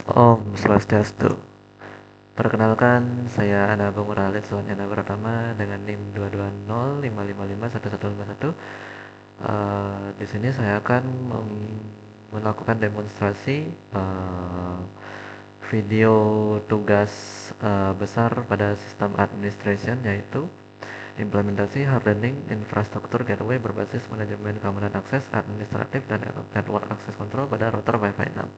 Om Swastiastu. Perkenalkan, saya Anabung Muralis Suwanyana Pratama dengan NIM 22055551151. Di sini saya akan melakukan demonstrasi video tugas besar pada sistem administration, yaitu implementasi hardening infrastruktur gateway berbasis manajemen keamanan akses administratif dan network access control pada router Wi-Fi 6.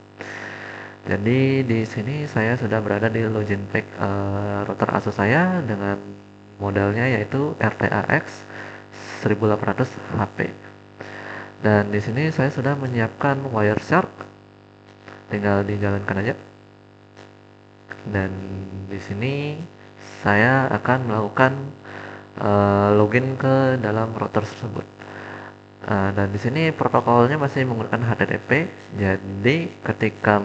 Jadi di sini saya sudah berada di login pack router Asus saya dengan modelnya yaitu RTAX 1800 HP. Dan di sini saya sudah menyiapkan Wireshark, tinggal dijalankan aja. Dan di sini saya akan melakukan login ke dalam router tersebut. Dan di sini protokolnya masih menggunakan HTTP. Jadi ketika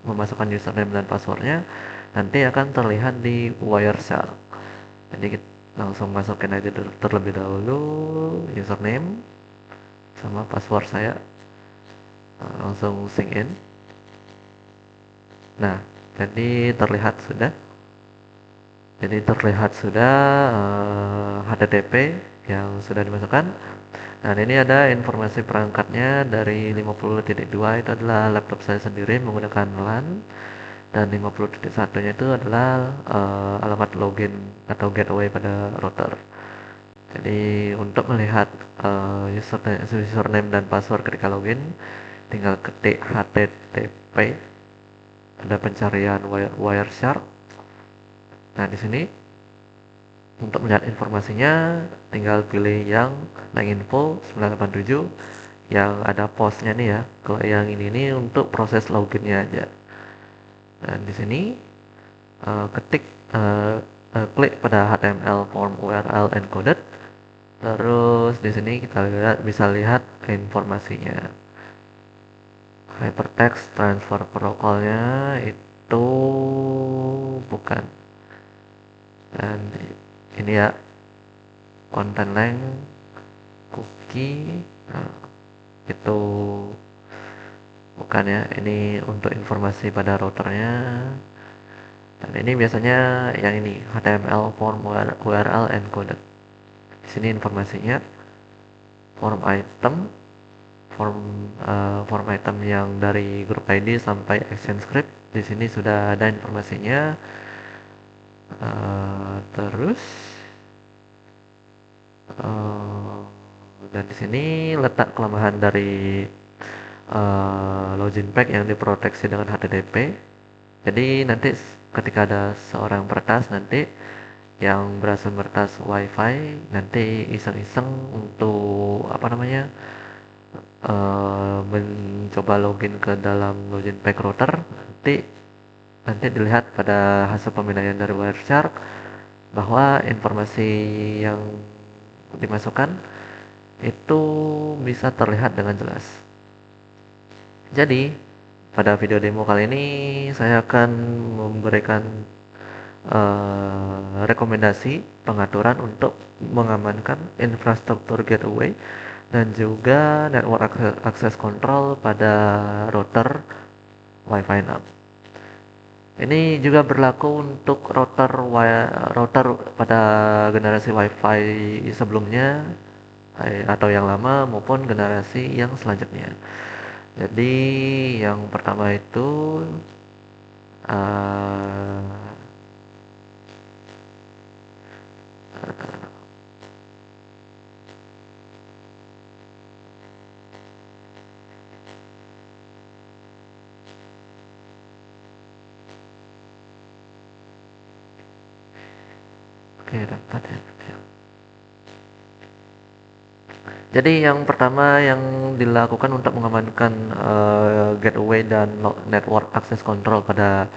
memasukkan username dan passwordnya, nanti akan terlihat di Wireshark. Jadi kita langsung masukin aja terlebih dahulu username sama password saya. Langsung sign in. Nah, jadi terlihat sudah. HTTP yang sudah dimasukkan. Nah, ini ada informasi perangkatnya dari 50.2 itu adalah laptop saya sendiri menggunakan LAN, dan 50.1 nya itu adalah alamat login atau gateway pada router. Jadi untuk melihat username dan password ketika login, tinggal ketik HTTP, ada pencarian Wireshark. Nah, di sini untuk melihat informasinya, tinggal pilih yang info 987 yang ada postnya nih ya. Kalau yang ini untuk proses loginnya aja. Dan di sini klik pada HTML form URL encoded. Terus di sini kita bisa lihat informasinya. Hypertext transfer protokolnya itu bukan. Dan ini ya, content length, cookie, itu bukan ya. Ini untuk informasi pada routernya. Dan ini biasanya yang ini HTML form URL encoded. Di sini informasinya form item yang dari group ID sampai action script. Di sini sudah ada informasinya. Terus dan di sini letak kelemahan dari login pack yang diproteksi dengan HTTP. Jadi nanti ketika ada seorang peretas nanti yang berhasil meretas WiFi, nanti iseng-iseng untuk mencoba login ke dalam login pack router, nanti dilihat pada hasil pemindaian dari Wireshark bahwa informasi yang dimasukkan itu bisa terlihat dengan jelas. Jadi pada video demo kali ini saya akan memberikan rekomendasi pengaturan untuk mengamankan infrastruktur gateway dan juga network access control pada router Wi-Fi 6. Ini juga berlaku untuk router pada generasi Wi-Fi sebelumnya atau yang lama maupun generasi yang selanjutnya. Jadi yang pertama itu oke, dapat ya. Jadi yang pertama yang dilakukan untuk mengamankan gateway dan network access control pada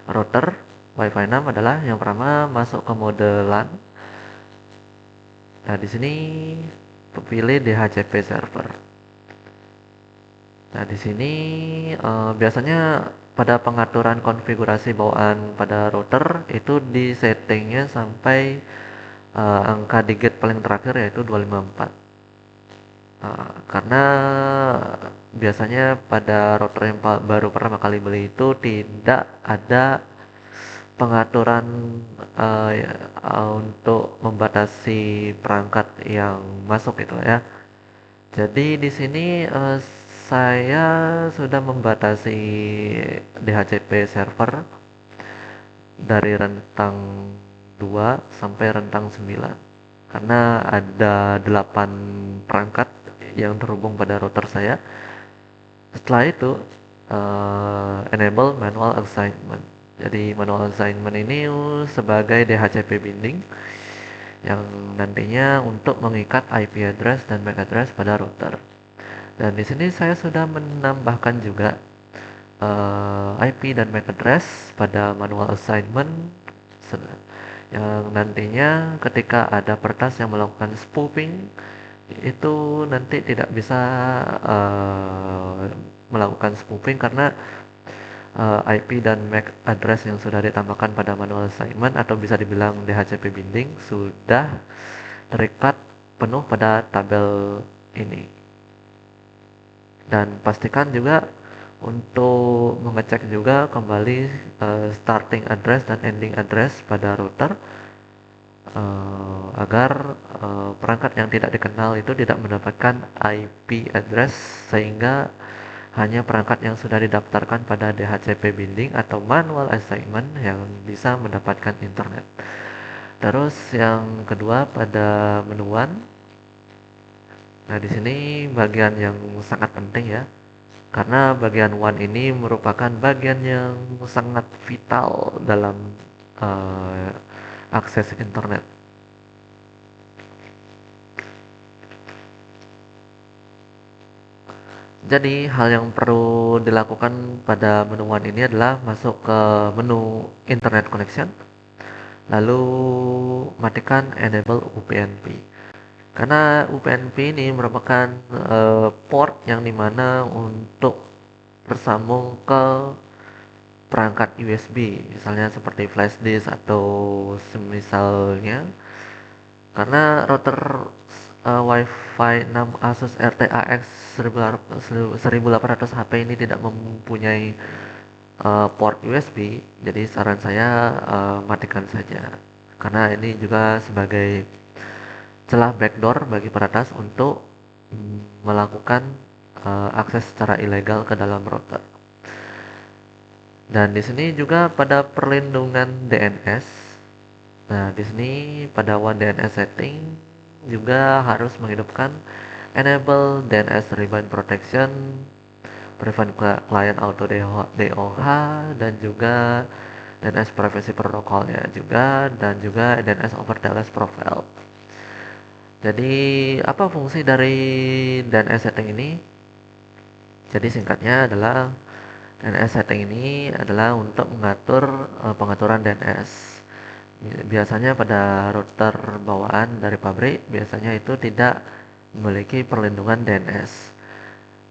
router Wi-Fi 6 adalah yang pertama masuk ke mode LAN. Nah, di sini pilih DHCP server. Nah, di sini biasanya pada pengaturan konfigurasi bawaan pada router itu di settingnya sampai angka digit paling terakhir yaitu 254. Karena biasanya pada router yang baru pertama kali beli itu tidak ada pengaturan untuk membatasi perangkat yang masuk gitu ya. Jadi di sini saya sudah membatasi DHCP server dari rentang 2 sampai rentang 9 karena ada 8 perangkat yang terhubung pada router saya. Setelah itu enable manual assignment. Jadi manual assignment ini sebagai DHCP binding yang nantinya untuk mengikat IP address dan MAC address pada router. Dan di sini saya sudah menambahkan juga IP dan MAC address pada manual assignment yang nantinya ketika ada pertas yang melakukan spoofing itu nanti tidak bisa melakukan spoofing karena IP dan MAC address yang sudah ditambahkan pada manual assignment atau bisa dibilang DHCP binding sudah terikat penuh pada tabel ini. Dan pastikan juga untuk mengecek juga kembali starting address dan ending address pada router agar perangkat yang tidak dikenal itu tidak mendapatkan IP address sehingga hanya perangkat yang sudah didaftarkan pada DHCP binding atau manual assignment yang bisa mendapatkan internet. Terus yang kedua pada menu WAN. Nah, di sini bagian yang sangat penting ya. Karena bagian WAN ini merupakan bagian yang sangat vital dalam akses internet. Jadi hal yang perlu dilakukan pada menu WAN ini adalah masuk ke menu internet connection, lalu matikan enable UPnP. Karena UPnP ini merupakan port yang dimana untuk bersambung ke perangkat USB, misalnya seperti flash disk atau semisalnya. Karena router Wi-Fi 6 Asus RTAX 1800 HP ini tidak mempunyai port USB, jadi saran saya matikan saja. Karena ini juga sebagai celah backdoor bagi peretas untuk melakukan akses secara ilegal ke dalam router. Dan di sini juga pada perlindungan DNS. Nah, di sini pada WAN DNS setting juga harus menghidupkan enable DNS rebind protection, prevent client auto DOH, dan juga DNS privacy protocolnya juga, dan juga DNS over TLS profile. Jadi apa fungsi dari DNS setting ini? Jadi singkatnya adalah DNS setting ini adalah untuk mengatur pengaturan DNS. Biasanya pada router bawaan dari pabrik biasanya itu tidak memiliki perlindungan DNS.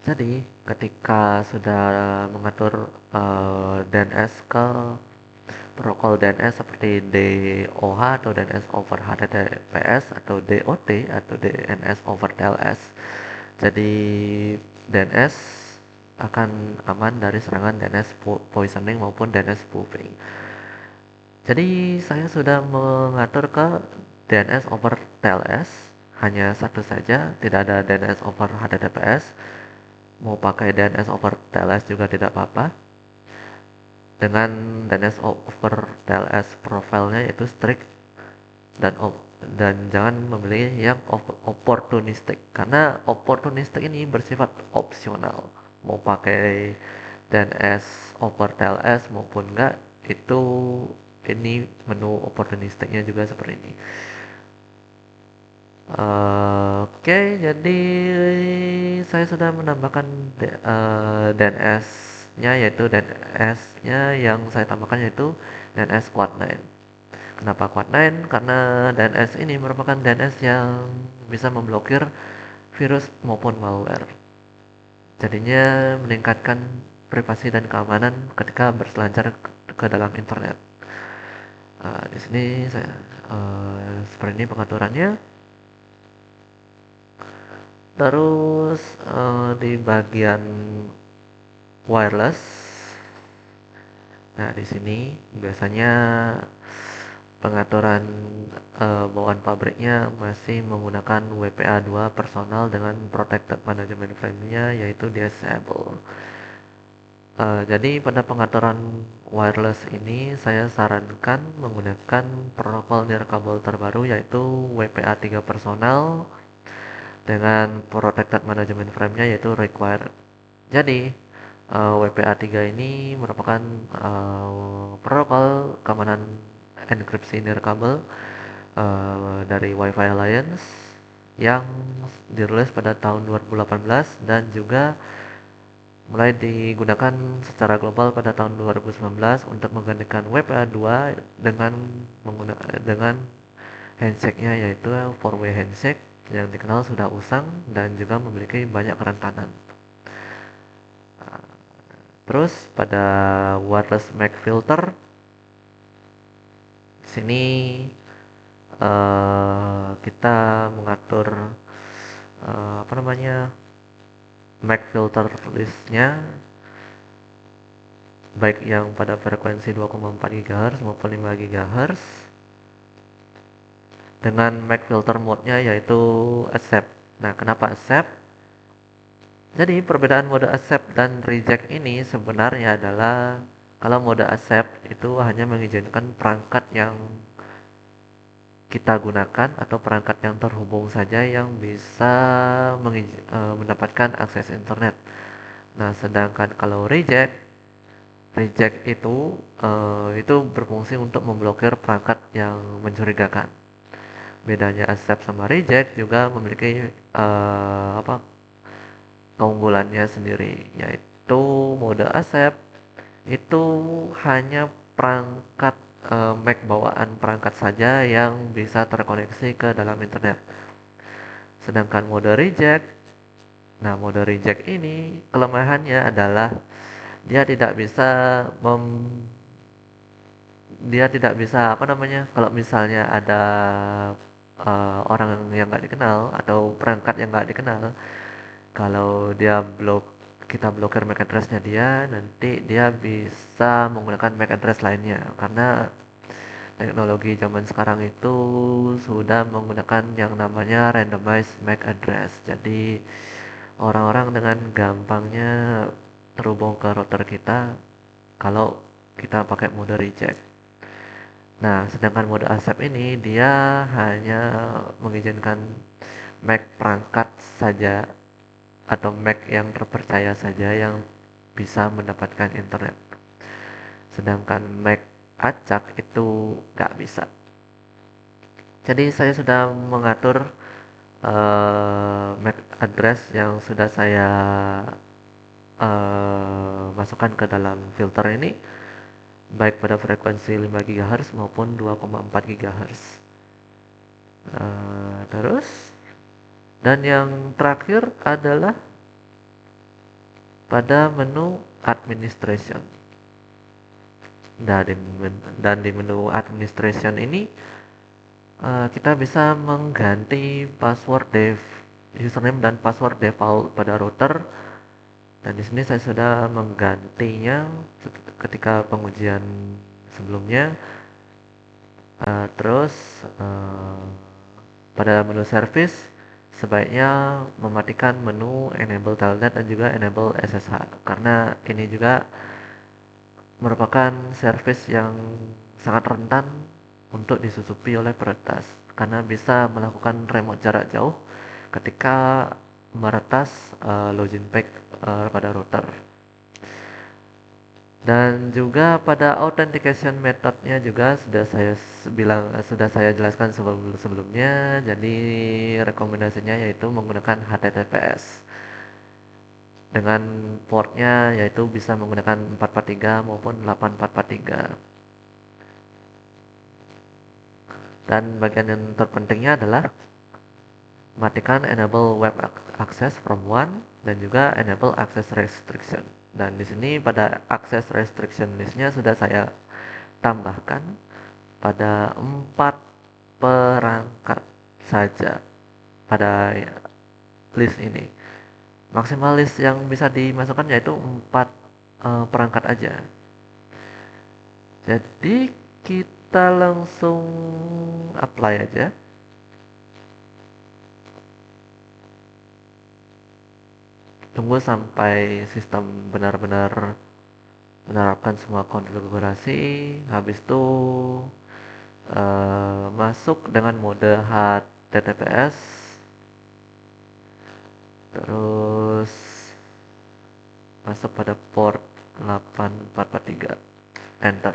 Jadi ketika sudah mengatur DNS ke protokol DNS seperti DOH atau DNS over HTTPS atau DOT atau DNS over TLS, jadi DNS akan aman dari serangan DNS poisoning maupun DNS spoofing. Jadi saya sudah mengatur ke DNS over TLS hanya satu saja, tidak ada DNS over HTTPS. Mau pakai DNS over TLS juga tidak apa-apa. Dengan DNS over TLS profilnya itu strict dan jangan memilih yang opportunistic karena opportunistic ini bersifat opsional. Mau pakai DNS over TLS maupun enggak, itu ini menu opportunisticnya juga seperti ini. Oke, jadi saya sudah menambahkan DNS-nya, yaitu DNS-nya yang saya tambahkan yaitu DNS Quad 9. Kenapa Quad 9? Karena DNS ini merupakan DNS yang bisa memblokir virus maupun malware. Jadinya meningkatkan privasi dan keamanan ketika berselancar ke dalam internet. Di sini saya seperti ini pengaturannya. Terus di bagian wireless, nah di sini biasanya pengaturan bawaan pabriknya masih menggunakan WPA2 personal dengan protected management frame-nya yaitu disable. Jadi pada pengaturan wireless ini saya sarankan menggunakan protokol nirkabel terbaru yaitu WPA3 personal dengan protected management frame-nya yaitu required. Jadi WPA3 ini merupakan protokol keamanan enkripsi nirkabel dari Wi-Fi Alliance yang dirilis pada tahun 2018 dan juga mulai digunakan secara global pada tahun 2019 untuk menggantikan WPA2 dengan handshake-nya yaitu four-way handshake yang dikenal sudah usang dan juga memiliki banyak kerentanan. Terus pada wireless MAC filter sini kita mengatur MAC filter listnya baik yang pada frekuensi 2,4 GHz maupun 5 GHz dengan MAC filter mode-nya yaitu accept. Nah, kenapa accept? Jadi perbedaan mode accept dan reject ini sebenarnya adalah kalau mode accept itu hanya mengizinkan perangkat yang kita gunakan atau perangkat yang terhubung saja yang bisa mendapatkan akses internet. Nah, sedangkan kalau reject itu berfungsi untuk memblokir perangkat yang mencurigakan. Bedanya accept sama reject juga memiliki keunggulannya sendiri, yaitu mode accept itu hanya perangkat MAC bawaan perangkat saja yang bisa terkoneksi ke dalam internet. Sedangkan mode reject, nah mode reject ini kelemahannya adalah dia tidak bisa kalau misalnya ada orang yang nggak dikenal atau perangkat yang nggak dikenal, kalau kita blokir MAC address-nya dia, nanti dia bisa menggunakan MAC address lainnya karena teknologi zaman sekarang itu sudah menggunakan yang namanya randomized MAC address. Jadi orang-orang dengan gampangnya terhubung ke router kita kalau kita pakai mode reject. Nah, sedangkan mode accept ini dia hanya mengizinkan MAC perangkat saja atau MAC yang terpercaya saja yang bisa mendapatkan internet. Sedangkan MAC acak itu nggak bisa. Jadi saya sudah mengatur MAC address yang sudah saya masukkan ke dalam filter ini baik pada frekuensi 5 GHz maupun 2,4 GHz. Terus dan yang terakhir adalah pada menu administration. Dan di menu administration ini kita bisa mengganti password username dan password default pada router. Dan di sini saya sudah menggantinya ketika pengujian sebelumnya. Terus pada menu service sebaiknya mematikan menu enable telnet dan juga enable SSH karena ini juga merupakan service yang sangat rentan untuk disusupi oleh peretas karena bisa melakukan remote jarak jauh ketika meretas login pack pada router. Dan juga pada authentication methodnya juga sudah saya jelaskan sebelumnya. Jadi rekomendasinya yaitu menggunakan HTTPS dengan portnya yaitu bisa menggunakan 443 maupun 8443. Dan bagian yang terpentingnya adalah matikan enable web access from one dan juga enable access restriction. Dan di sini pada access restriction listnya sudah saya tambahkan pada 4 perangkat saja. Pada list ini. Maksimal list yang bisa dimasukkan yaitu 4 perangkat aja. Jadi kita langsung apply aja. Tunggu sampai sistem benar-benar menerapkan semua konfigurasi. Habis itu masuk dengan mode HTTPS, terus masuk pada port 8443, enter.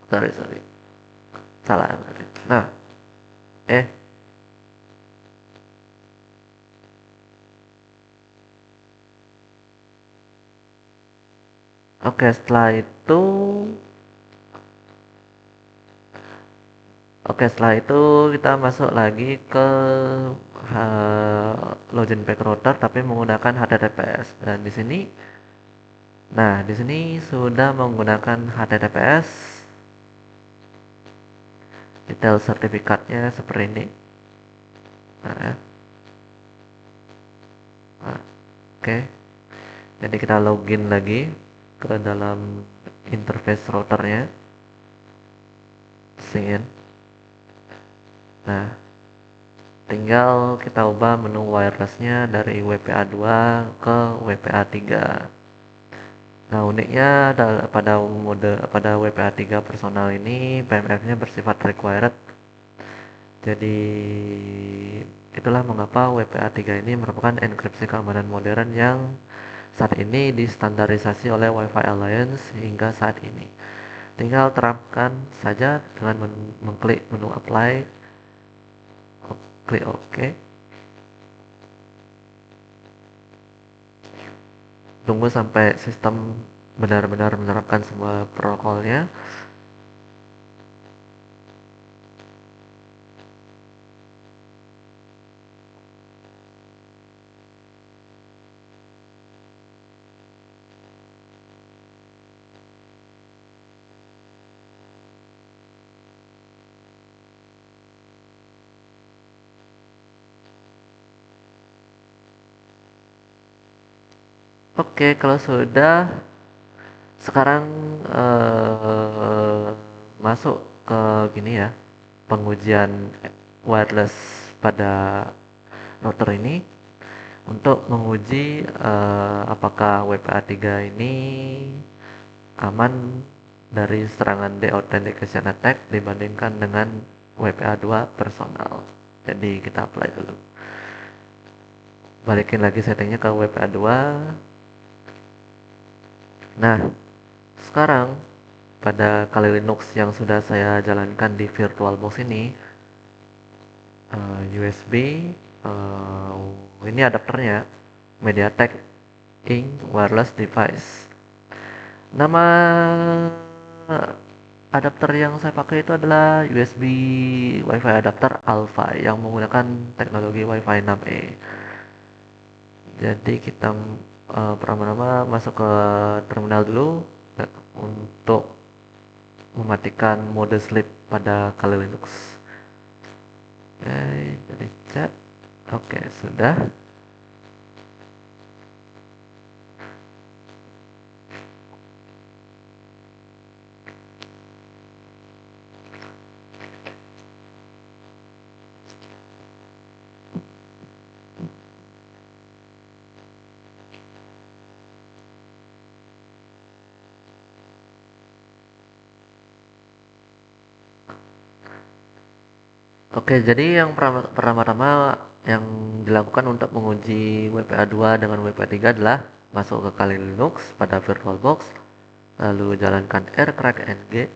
Sorry, salah. Nah, oke, setelah itu kita masuk lagi ke login back router tapi menggunakan HTTPS. Dan di sini sudah menggunakan HTTPS. Detail sertifikatnya seperti ini. Oke. Jadi kita login lagi ke dalam interface routernya. Sign in. Nah, tinggal kita ubah menu wirelessnya dari WPA2 ke WPA3. Nah, uniknya pada WPA3 personal ini PMF-nya bersifat required. Jadi itulah mengapa WPA3 ini merupakan enkripsi keamanan modern yang saat ini distandarisasi oleh Wi-Fi Alliance hingga saat ini. Tinggal terapkan saja dengan mengklik menu apply, klik OK. Tunggu sampai sistem benar-benar menerapkan semua protokolnya. Oke, kalau sudah, sekarang masuk ke gini ya, pengujian wireless pada router ini untuk menguji apakah WPA3 ini aman dari serangan deauthentication attack dibandingkan dengan WPA2 personal. Jadi kita apply dulu. Balikin lagi settingnya ke WPA2. Nah, sekarang pada Kali Linux yang sudah saya jalankan di VirtualBox ini, USB, ini adapternya MediaTek Inc. Wireless Device. Nama adapter yang saya pakai itu adalah USB Wi-Fi adapter Alpha yang menggunakan teknologi Wi-Fi 6E. Jadi kita pertama-tama masuk ke terminal dulu untuk mematikan mode sleep pada Kali Linux. Jadi chat. Oke, sudah. Oke, jadi yang pertama-tama yang dilakukan untuk menguji WPA2 dengan WPA3 adalah masuk ke Kali Linux pada VirtualBox, lalu jalankan rcrack ng.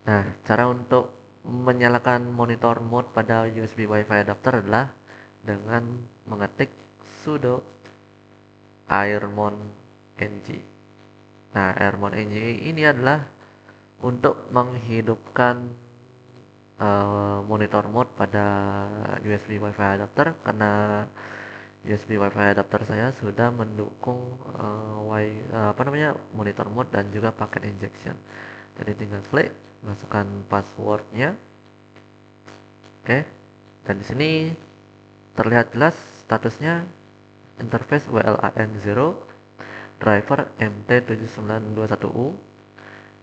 Nah, cara untuk menyalakan monitor mode pada USB Wi-Fi adapter adalah dengan mengetik sudo airmon ng. Nah, airmon ng ini adalah untuk menghidupkan monitor mode pada USB Wi-Fi adapter, karena USB Wi-Fi adapter saya sudah mendukung monitor mode dan juga packet injection. Jadi tinggal klik, masukkan passwordnya. Oke, dan di sini terlihat jelas statusnya interface WLAN 0 driver MT7921U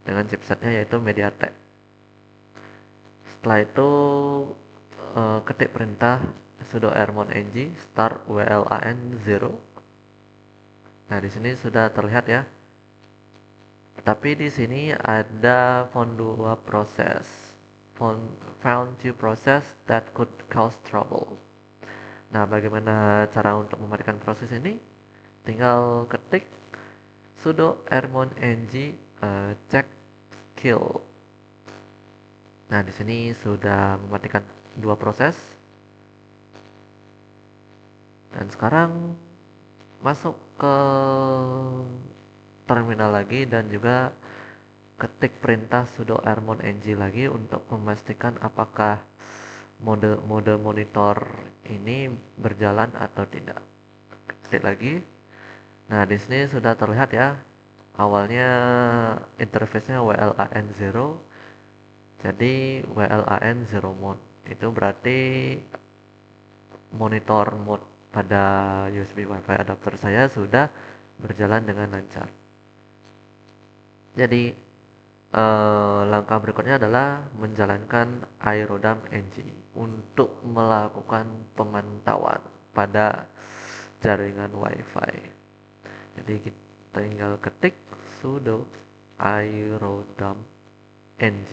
dengan chipsetnya yaitu MediaTek. Setelah itu ketik perintah sudo rmon ng start WLAN 0. Nah, di sini sudah terlihat ya. Tapi di sini ada found two process that could cause trouble. Nah, bagaimana cara untuk mematikan proses ini? Tinggal ketik sudo rmon ng check kill. Nah, di sini sudah mematikan dua proses. Dan sekarang masuk ke terminal lagi dan juga ketik perintah sudo rmon ng lagi untuk memastikan apakah mode monitor ini berjalan atau tidak. Ketik lagi. Nah, di sini sudah terlihat ya. Awalnya interface-nya WLAN 0. Jadi WLAN 0 mode. Itu berarti monitor mode pada USB Wi-Fi adapter saya sudah berjalan dengan lancar. Jadi langkah berikutnya adalah menjalankan iRodam ng untuk melakukan pemantauan pada jaringan Wi-Fi. Jadi kita tinggal ketik sudo iRodam ng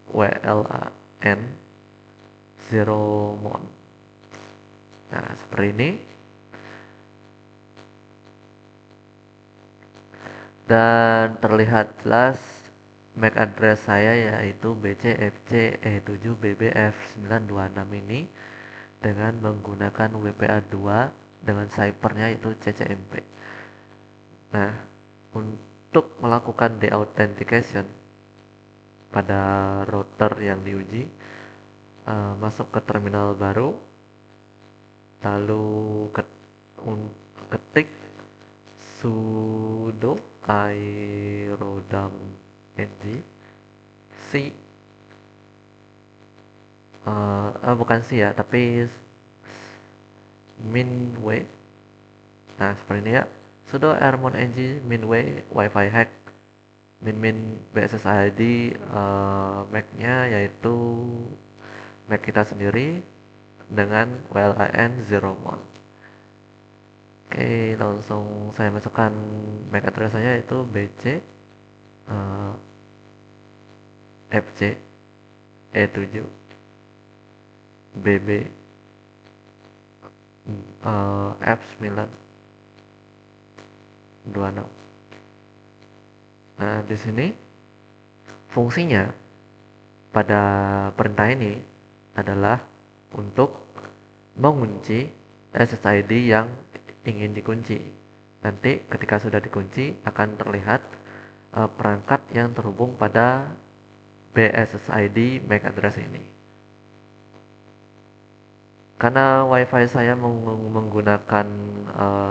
WLAN 0 mode. Nah, seperti ini. Dan terlihat jelas MAC address saya yaitu BCFC-E7BBF926 ini dengan menggunakan WPA2 dengan ciphernya yaitu CCMP. Nah, untuk melakukan deauthentication pada router yang diuji, masuk ke terminal baru, lalu ketik sudo iRodam ng C bukan C ya, tapi minway. Nah, seperti ini ya. Sudo rmon ng minway wifi hack min BSSID MAC-nya yaitu MAC kita sendiri dengan WLAN 0 mode. Oke, langsung saya masukkan MAC address saya yaitu BC FC E7 BB F9 26. Nah, di sini fungsinya pada perintah ini adalah untuk mengunci SSID yang ingin dikunci. Nanti ketika sudah dikunci akan terlihat perangkat yang terhubung pada BSSID MAC address ini. Karena WiFi saya menggunakan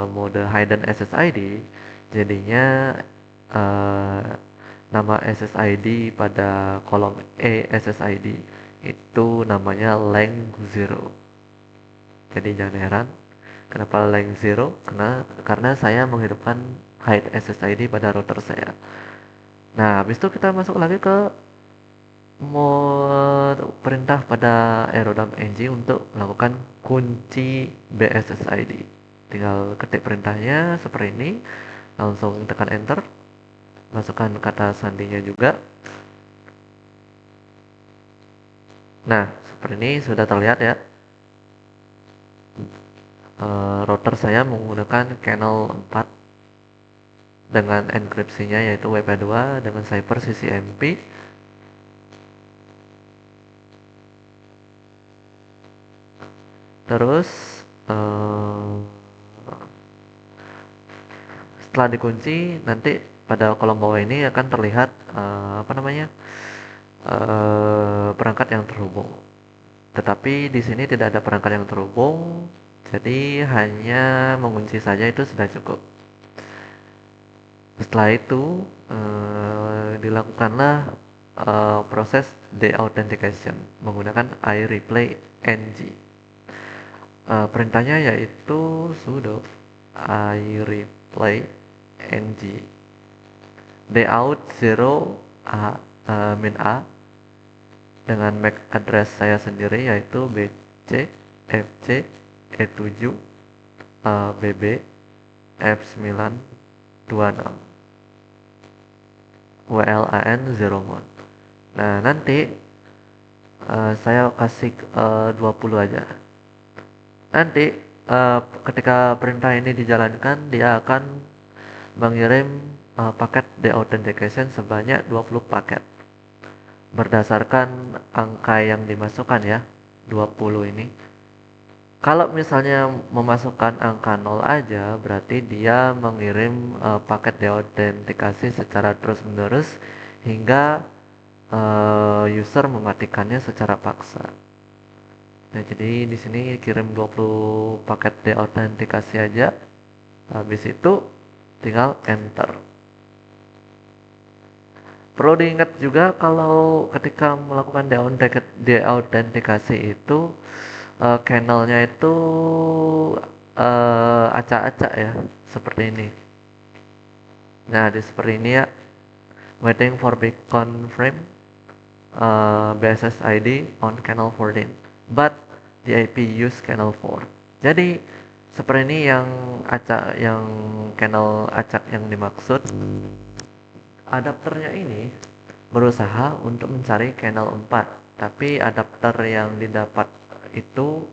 mode hidden SSID, jadinya nama SSID pada kolom E SSID itu namanya lang0. Jadi jangan heran kenapa lang0, karena saya menghidupkan hide SSID pada router saya. Nah, habis itu kita masuk lagi ke mode perintah pada iRodam ng untuk melakukan kunci BSSID. Tinggal ketik perintahnya seperti ini, langsung tekan enter, masukkan kata sandinya juga. Nah, seperti ini sudah terlihat ya. Router saya menggunakan channel 4 dengan enkripsinya yaitu WPA2 dengan cipher CCMP. Terus setelah dikunci, nanti pada kolom bawah ini akan terlihat perangkat yang terhubung. Tetapi di sini tidak ada perangkat yang terhubung, jadi hanya mengunci saja itu sudah cukup. Setelah itu dilakukanlah proses deauthentication menggunakan iReplay ng. Perintahnya yaitu sudo iReplay ng deauth 0 min a dengan MAC address saya sendiri yaitu bc fc e7 bb f926 WLAN 01. Nah, nanti saya kasih 20 aja. Nanti ketika perintah ini dijalankan, dia akan mengirim paket deauthentication sebanyak 20 paket berdasarkan angka yang dimasukkan ya, 20 ini. Kalau misalnya memasukkan angka 0 aja, berarti dia mengirim paket deautentikasi secara terus-menerus hingga user mematikannya secara paksa. Nah, jadi di sini kirim 20 paket deautentikasi aja. Habis itu tinggal enter. Perlu diingat juga kalau ketika melakukan deautentikasi itu channelnya itu acak-acak ya, seperti ini. Nah, seperti ini ya, waiting for beacon frame BSS ID on channel 14 but the IP use channel 4. Jadi seperti ini yang acak, yang channel acak yang dimaksud. Adapternya ini berusaha untuk mencari channel 4, tapi adapter yang didapat itu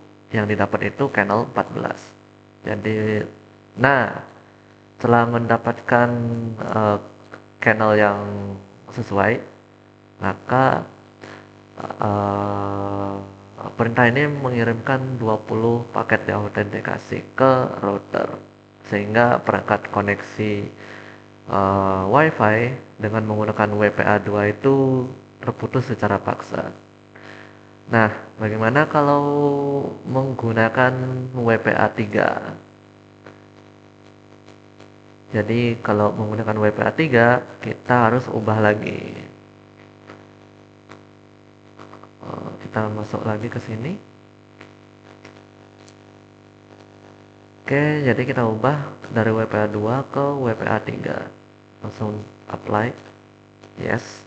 channel 14. Jadi nah, setelah mendapatkan channel yang sesuai, maka perintah ini mengirimkan 20 paket deautentikasi ke router sehingga perangkat koneksi Wi-Fi dengan menggunakan WPA2 itu terputus secara paksa. Nah, bagaimana kalau menggunakan WPA3? Jadi kalau menggunakan WPA3 kita harus ubah lagi. Kita masuk lagi ke sini. Oke, jadi kita ubah dari WPA2 ke WPA3. Langsung apply. Yes.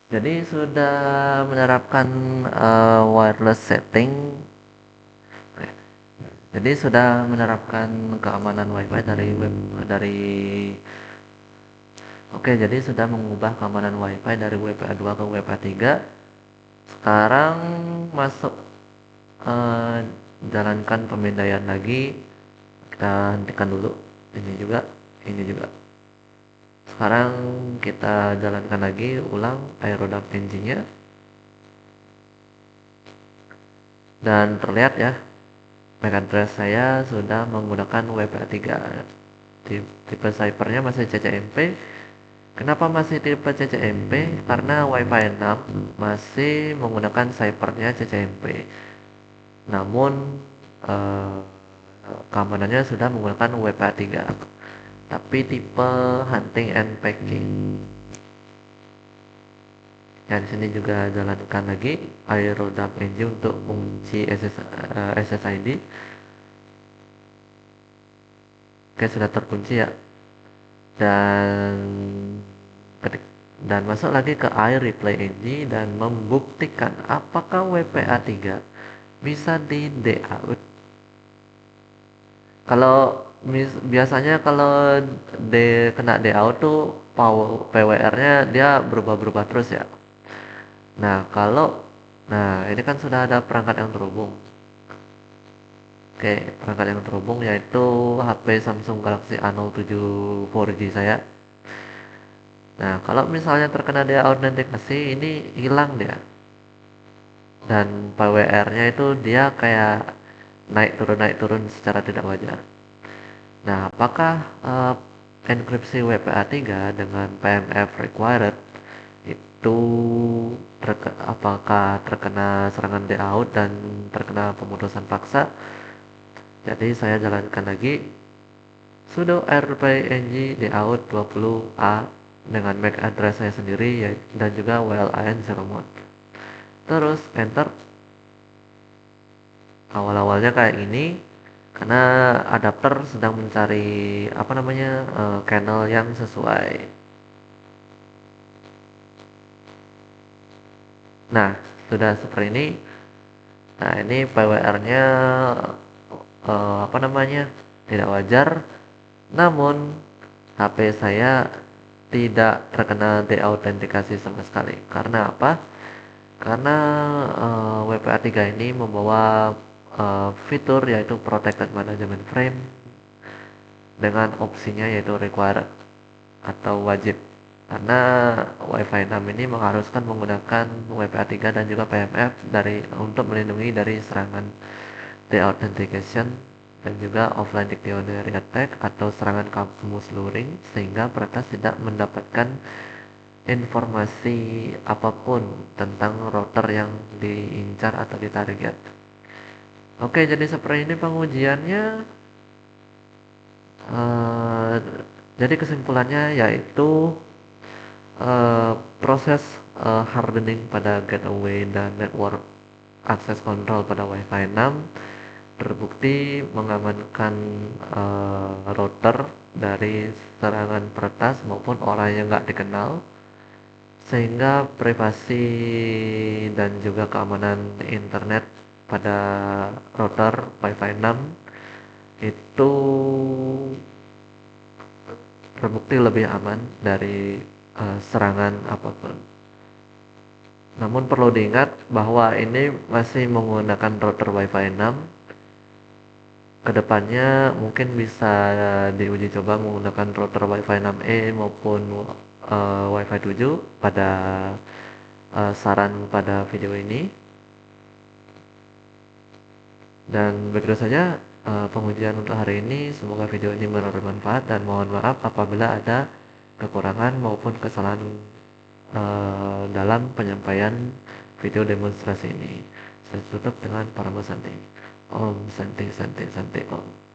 Jadi sudah menerapkan wireless setting. Jadi sudah menerapkan keamanan WiFi jadi sudah mengubah keamanan WiFi dari WPA2 ke WPA3. Sekarang masuk jalankan pemindaian lagi. Kita hentikan dulu. Ini juga. Sekarang kita jalankan lagi ulang aerodam engine-nya. Dan terlihat ya, MAC address saya sudah menggunakan WPA3. Tipe ciphernya masih CCMP Kenapa masih tipe CCMP? Karena Wi-Fi 6 masih menggunakan ciphernya CCMP. Namun eh, keamanannya sudah menggunakan WPA3, tapi tipe hunting and packing. Ya, di sini juga jalankan lagi Aero Dump Engine untuk kunci SSID. Oke, sudah terkunci ya. Dan ketik dan masuk lagi ke Air Replay Engine dan membuktikan apakah WPA3 bisa di D-out. Kalau biasanya kalau kena D-out tuh power PWR-nya dia berubah-berubah terus ya. Nah, ini kan sudah ada perangkat yang terhubung. Oke, perangkat yang terhubung yaitu HP Samsung Galaxy A07 4G saya. Nah, kalau misalnya terkena dia autentikasi, ini hilang dia. Dan PWR-nya itu dia kayak naik turun secara tidak wajar. Nah, apakah enkripsi WPA3 dengan PMF required itu apakah terkena serangan D-out dan terkena pemutusan paksa? Jadi saya jalankan lagi sudo rpng D-out 20a dengan MAC address saya sendiri dan juga WLAN 0 mode. Terus enter. Awal-awalnya kayak ini karena adapter sedang mencari channel yang sesuai. Nah, sudah seperti ini. Nah, ini PWR-nya tidak wajar. Namun HP saya tidak terkena deautentikasi sama sekali. Karena apa? Karena WPA3 ini membawa fitur yaitu Protected Management Frame dengan opsinya yaitu required atau wajib. Karena Wi-Fi 6 ini mengharuskan menggunakan WPA3 dan juga PMF untuk melindungi dari serangan deauthentication dan juga offline dictionary attack atau serangan kamus luring, sehingga peretas tidak mendapatkan informasi apapun tentang router yang diincar atau ditarget. Oke, jadi seperti ini pengujiannya. Uh, jadi kesimpulannya yaitu proses hardening pada gateway dan network access control pada Wi-Fi 6 terbukti mengamankan router dari serangan peretas maupun orang yang nggak dikenal, sehingga privasi dan juga keamanan internet pada router Wi-Fi 6 itu terbukti lebih aman dari serangan apapun. Namun perlu diingat bahwa ini masih menggunakan router Wi-Fi 6. Kedepannya mungkin bisa diuji coba menggunakan router Wi-Fi 6E maupun Wi-Fi 7 pada saran pada video ini. Dan begitu saja pengujian untuk hari ini. Semoga video ini bermanfaat dan mohon maaf apabila ada kekurangan maupun kesalahan dalam penyampaian video demonstrasi ini. Saya tutup dengan Paramo Santi. Om Santi Santi Santi Om.